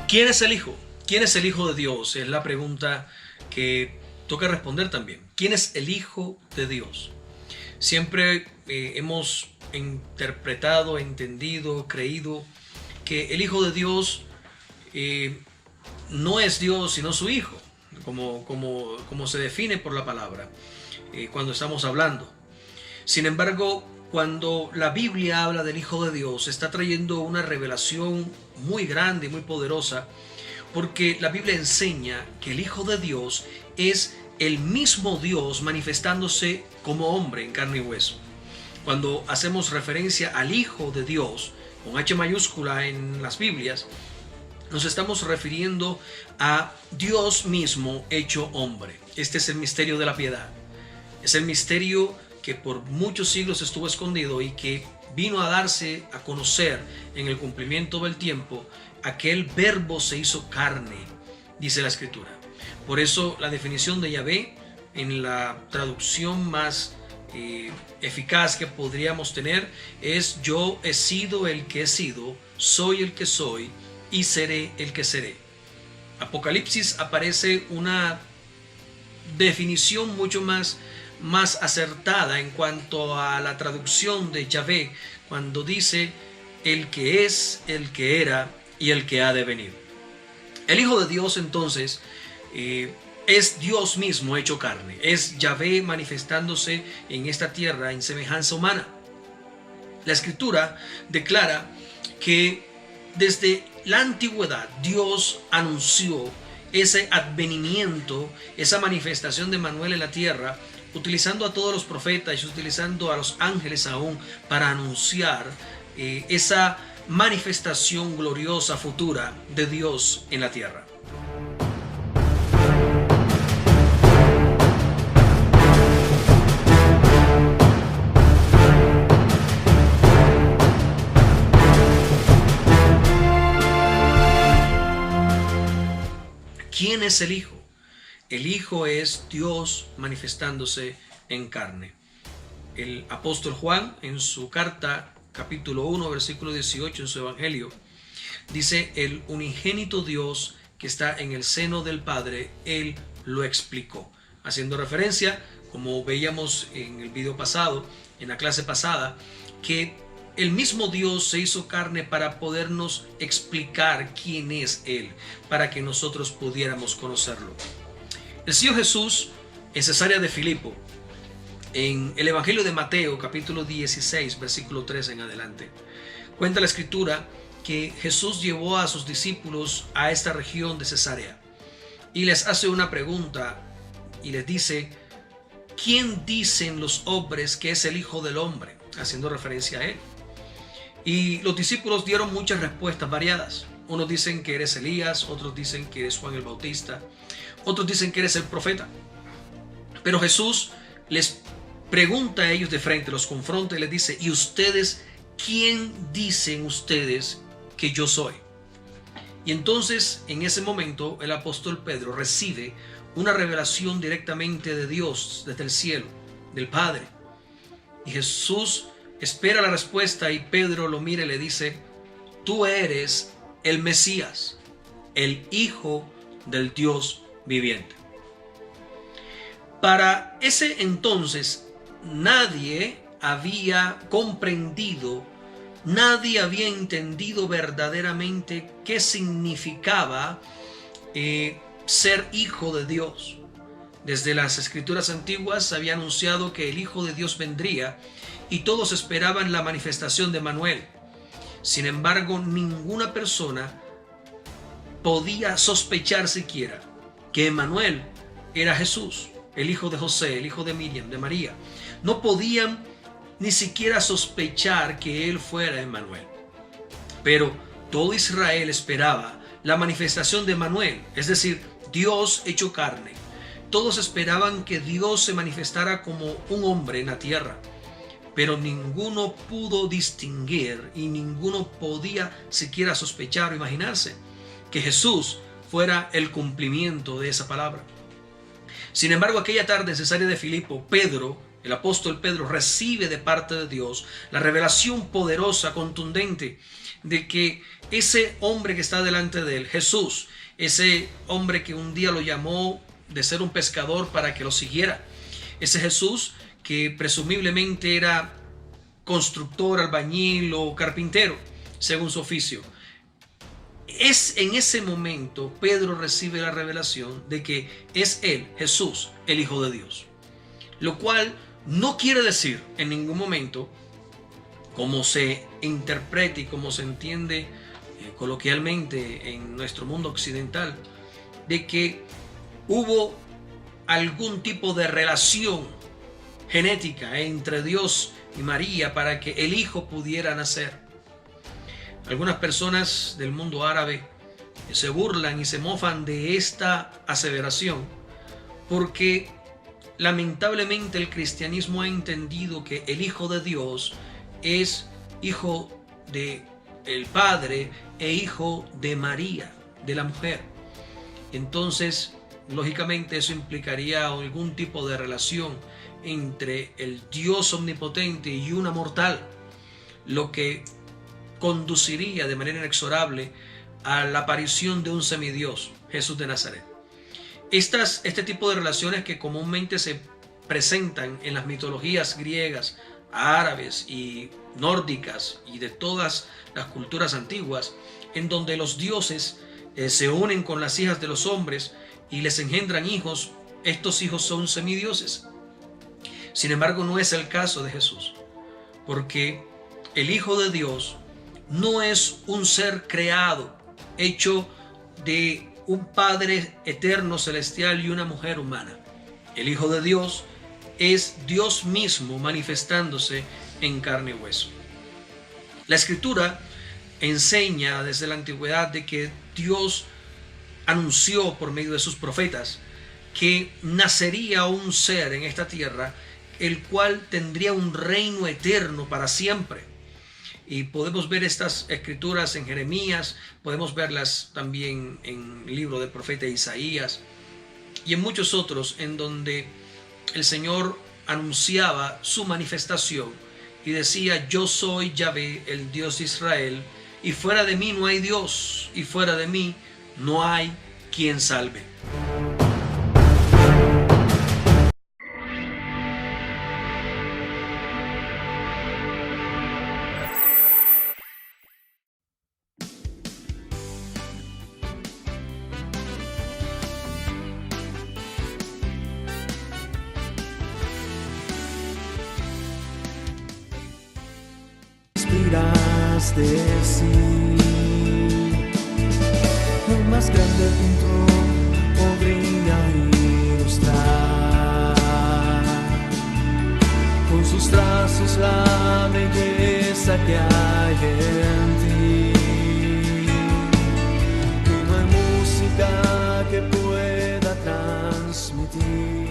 ¿Quién es el Hijo? ¿Quién es el Hijo de Dios? Es la pregunta que toca responder también. ¿Quién es el Hijo de Dios? Siempre hemos interpretado, entendido, creído que el Hijo de Dios no es Dios sino su Hijo, como se define por la palabra cuando estamos hablando. Sin embargo, cuando la Biblia habla del Hijo de Dios, está trayendo una revelación muy grande, muy poderosa, porque la Biblia enseña que el Hijo de Dios es el mismo Dios manifestándose como hombre en carne y hueso. Cuando hacemos referencia al Hijo de Dios, con H mayúscula en las Biblias, nos estamos refiriendo a Dios mismo hecho hombre. Este es el misterio de la piedad. Es el misterio que por muchos siglos estuvo escondido y que vino a darse a conocer en el cumplimiento del tiempo. Aquel verbo se hizo carne, dice la Escritura. Por eso la definición de Yahvé, en la traducción más eficaz que podríamos tener, es: yo he sido el que he sido, soy el que soy y seré el que seré. Apocalipsis aparece una definición mucho más acertada en cuanto a la traducción de Yahvé, cuando dice el que es, el que era y el que ha de venir. El Hijo de Dios entonces es Dios mismo hecho carne, es Yahvé manifestándose en esta tierra en semejanza humana. La Escritura declara que desde la antigüedad Dios anunció ese advenimiento, esa manifestación de Emmanuel en la tierra, utilizando a todos los profetas y utilizando a los ángeles aún para anunciar esa manifestación gloriosa futura de Dios en la tierra. ¿Quién es el Hijo? El Hijo es Dios manifestándose en carne. El apóstol Juan, en su carta, capítulo 1, versículo 18, en su evangelio, dice: el unigénito Dios que está en el seno del Padre, Él lo explicó. Haciendo referencia, como veíamos en el video pasado, en la clase pasada, que el mismo Dios se hizo carne para podernos explicar quién es Él, para que nosotros pudiéramos conocerlo. El Señor Jesús, en Cesarea de Filipo, en el Evangelio de Mateo, capítulo 16, versículo 3 en adelante, cuenta la Escritura que Jesús llevó a sus discípulos a esta región de Cesarea y les hace una pregunta y les dice: ¿quién dicen los hombres que es el Hijo del Hombre? Haciendo referencia a Él. Y los discípulos dieron muchas respuestas variadas. Unos dicen que eres Elías, otros dicen que eres Juan el Bautista, otros dicen que eres el profeta. Pero Jesús les pregunta a ellos de frente, los confronta y les dice: ¿y ustedes quién dicen ustedes que yo soy? Y entonces en ese momento el apóstol Pedro recibe una revelación directamente de Dios desde el cielo, del Padre. Y Jesús espera la respuesta y Pedro lo mira y le dice: tú eres el Mesías, el Hijo del Dios viviente. Para ese entonces nadie había comprendido, nadie había entendido verdaderamente qué significaba ser hijo de Dios. Desde las escrituras antiguas se había anunciado que el Hijo de Dios vendría y todos esperaban la manifestación de Emmanuel. Sin embargo, ninguna persona podía sospechar siquiera que Emmanuel era Jesús, el hijo de José, el hijo de Miriam, de María. No podían ni siquiera sospechar que él fuera Emmanuel. Pero todo Israel esperaba la manifestación de Emmanuel, es decir, Dios hecho carne. Todos esperaban que Dios se manifestara como un hombre en la tierra, pero ninguno pudo distinguir y ninguno podía siquiera sospechar o imaginarse que Jesús fuera el cumplimiento de esa palabra. Sin embargo, aquella tarde en Cesarea de Filipo, Pedro el apóstol Pedro recibe de parte de Dios la revelación poderosa, contundente, de que ese hombre que está delante de él, Jesús, ese hombre que un día lo llamó de ser un pescador para que lo siguiera, ese Jesús que presumiblemente era constructor, albañil o carpintero, según su oficio. Es en ese momento Pedro recibe la revelación de que es él, Jesús, el Hijo de Dios. Lo cual no quiere decir en ningún momento, como se interpreta y como se entiende coloquialmente en nuestro mundo occidental, de que hubo algún tipo de relación genética entre Dios y María para que el Hijo pudiera nacer. Algunas personas del mundo árabe se burlan y se mofan de esta aseveración porque lamentablemente el cristianismo ha entendido que el Hijo de Dios es hijo de el Padre e hijo de María, de la mujer. Entonces, lógicamente eso implicaría algún tipo de relación entre el Dios omnipotente y una mortal, lo que conduciría de manera inexorable a la aparición de un semidios, Jesús de Nazaret. Este tipo de relaciones que comúnmente se presentan en las mitologías griegas, árabes y nórdicas y de todas las culturas antiguas, en donde los dioses se unen con las hijas de los hombres y les engendran hijos, estos hijos son semidioses. Sin embargo, no es el caso de Jesús, porque el Hijo de Dios no es un ser creado, hecho de un Padre eterno celestial y una mujer humana. El Hijo de Dios es Dios mismo manifestándose en carne y hueso. La Escritura enseña desde la antigüedad de que Dios anunció por medio de sus profetas que nacería un ser en esta tierra el cual tendría un reino eterno para siempre. Y podemos ver estas escrituras en Jeremías, podemos verlas también en el libro del profeta Isaías y en muchos otros, en donde el Señor anunciaba su manifestación y decía: yo soy Yahvé, el Dios de Israel, y fuera de mí no hay Dios, y fuera de mí no hay quien salve. De sí, el más grande punto podría ilustrar con sus trazos la belleza que hay en ti, y no hay música que pueda transmitir